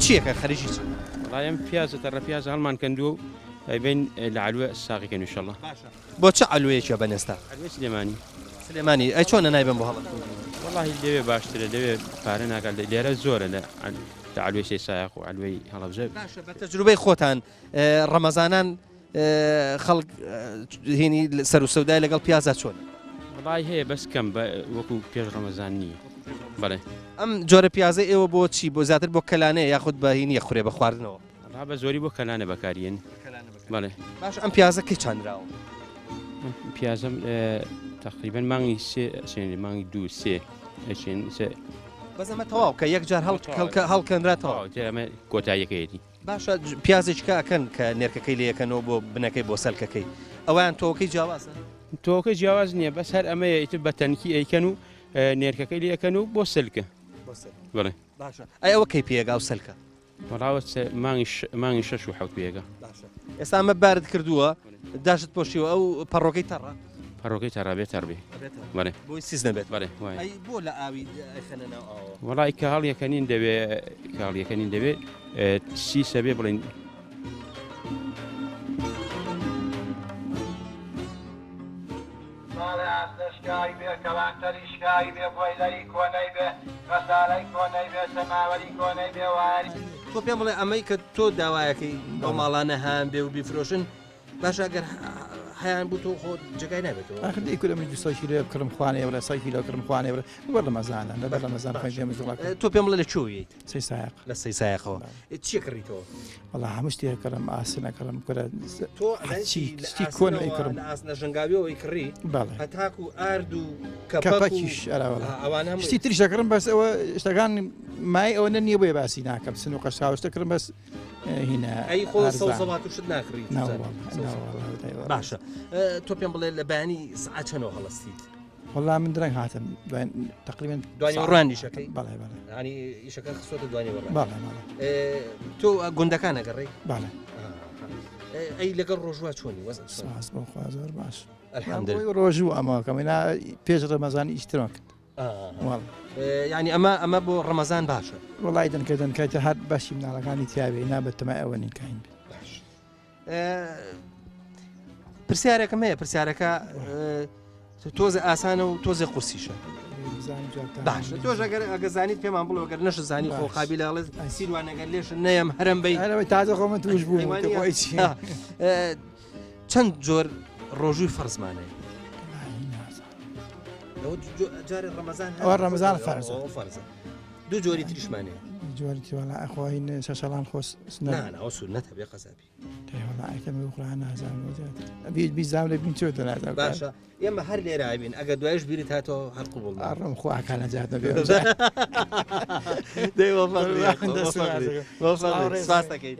چیەکە خەریکی چ والله ئەم پیازە تەڕە پیاز هەڵمان کەندووە بین لە علوێ ساقیکەن انشاءالله بۆ چه علوەیەکە بەنێستا علوێ سلێمانی سلێمانی ئەی چۆنە نایبم بۆ هەڵە والله لەوێ باشترە لەوێ پارە ناکات لێرە زۆرە لە علوێ سێ سایق و علوێی هەڵەبجە باشە بە تەجروبەی خۆتان ڕەمەزانان خەڵک هێنی سەر و سەودای لەگەڵ پیازە چۆن والله هەیە بەس کەم وەکو پێش ڕەمەزان نییە بەڵێ ئەم جۆرە پیازە ئێوە بۆ چی بۆ زیاتر بۆ کەلانەیە یاخود بە هینیە خوڕێ بە خواردنەوە بە زۆری بۆ کەلانە بەکارێن بەڵێ باش ئەم پیازە کەی چاندراوە پیازم تقریبا مانگی سێ مانگی دوو سێ ئەچێن بەزەمە تەواو کە یەک جار هەڵکەندراتەوە ئەمە کۆتاییەکەیەتی باشە پیازێککە ئەکەن کە نێرکەکەی لەکەنەوە بۆ بنەکەی بۆ سەلکەکەی ئەویان تۆکەی جیاوازە تۆکە جیاواز نییە بەس هەر ئەمەیە ئیتر بە تەنکی ئەیکەن و نێرکەکەی لەکەن و بۆ سلکە بڵێ باشە ئەی ئەوە کەی پێگا و سەلکە بەڵاوە مانگی 6 و 7 پێگا ئێستا ئەمە بارد کردووە داشت پۆشیوە ئەو پەڕۆکەی تەڕە پەڕۆکەی تەڕابێت تەڕبێ بەڵێ بۆی سیز نەبێت بەڵێ بۆ لە ئاوی خەنەناو وڵی کە هەڵیەکەنین دەوێ کاڵیەکەنین دەوێت سی سەبێ بڵین شکای بێ کەوانتەری شکای بێ بۆیلەری کۆنەی بێ ڕەسالەی کۆنەی بێ سەماوەری کۆنەی بێ واری تۆ پێم بڵێ ئەمەی کە تۆ داوایەکەی ئەو ماڵانە هەیان بێ و بیفرۆشن باشە ئەگەر هەیان بوو تۆ خۆ جگای نابێتەوە ئەخدەی کورەمی 200 کیلۆ بکڕم خوانێ بڵێ 100 کیلۆ کڕم خوانێ بڵێ بەر لە مەزانە لەبەر لە مەزان خۆی پێم زوڵاک تۆ پێم بڵێ لە چۆیت سەی سایق لە سەی سایقەوە چیە کڕیتەوە وەڵا هەموو شتێک کڕم ئاسنە کڕم کورە تۆ چی کۆنەی کڕم لە ئاسنە ژەنگاویەوەی کڕی بەڵێ هەتاکو ئارد و کەپەکیش ئەراوەڵا ئەوانە شتی تریش دەکڕم بەس ئەوە شتەکان مای ئەوە نییە بۆیە باسی ناکەم سن و قەشاوشتە کڕم بەس هینە ئەی خۆ سەوزەڵات و شت ناکڕی باشە تۆ پێم بڵێ لە بەیانی سعات چەنەوە هەڵەستیت وەڵا من درەنگ هاتم تقریبا دوانی ڕوانیشەکەی بەڵێ بەڵێ ینی ئیشەکە خسۆتە دوانی وەڕ بەڵێ بەڵێ تۆ گوندەکان نەگەڕی بەڵێ ئەی لەگەڵ ڕۆژوە چۆنی وەزن سپاس بۆ خوا زۆر باش الحەمدلله ڕۆژوو ئەماکەمینا پێش ڕەمەزانی ئیشترۆ کرد ینی ئەمە بۆ ڕەمەزان باشە وڵای دەنکردن کەیتە هەر بەشی مناڵەکانی تیاابێ نابێتمە ئەوە نینکین پرسیارێکم هەیە پرسیارەکە تۆزە ئاسانە و تۆزە قورسیشە باش تۆش ئەگەزانیت پێمان بڵەوە گەر نەش زانی خۆ قابل لەڵێ سیروانەگەر لێش نەیەم هەرم بی تازە خۆمە توش بوو چەند جۆر ڕۆژووی فەرزمانەیە جارێ ڕەمەزان ئەوە ڕەمەزان فەرزە دوو جۆری تریشمانەیە جواری تیوەڵا ئەخواین شەشەڵان خۆس ئەو سونەتە بێ قەزابی تێوەڵایکەمە بخڕان نازان بیت بیزام لە بین چۆتە نازان باشە ئێمە هەر لێرە ئابین ئەگە دوایش بیرت هاتەوە هەر قوبڵ ئەڕم خواکانە جاتە بێ سپاس دەکەیت